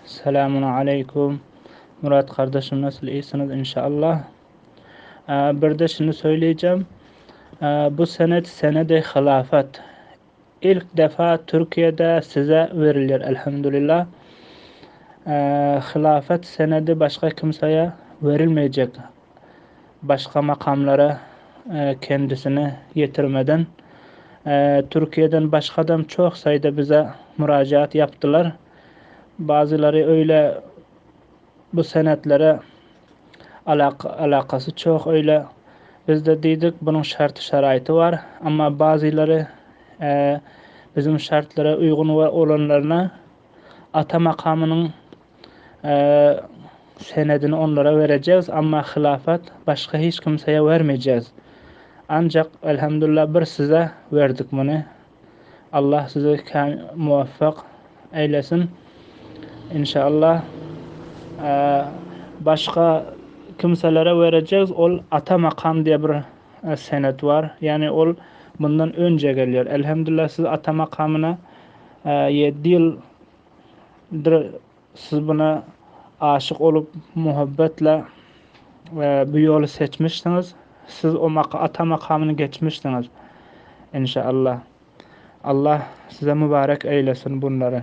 Selamun aleyküm. Murat kardeşim, nasıl, iyisiniz inşallah. Bir de şunu söyleyeceğim. Bu senede hilafet. İlk defa Türkiye'de size verilir elhamdülillah. Hilafet senedi başka kimseye verilmeyecek. Başka makamlara kendisini yetirmeden. Türkiye'den başkadan çok sayıda bize müracaat yaptılar. Bazıları öyle bu senetlere alakası çok, öyle biz de dedik bunun şartı var, ama bazıları bizim şartlara uygun olanlarına ata makamının e, senedini onlara vereceğiz, ama hilafet başka hiç kimseye vermeyeceğiz. Ancak elhamdülillah bir size verdik bunu. Allah sizi muvaffak eylesin inşallah. Başka kimselere vereceğiz. Ol ata makam diye bir senet var. Yani ol bundan önce geliyor. Elhamdülillah siz ata makamına 7 yıldır siz buna aşık olup muhabbetle bu yolu seçmişsiniz. Siz o ata makamını geçmişsiniz inşallah. Allah size mübarek eylesin bunları.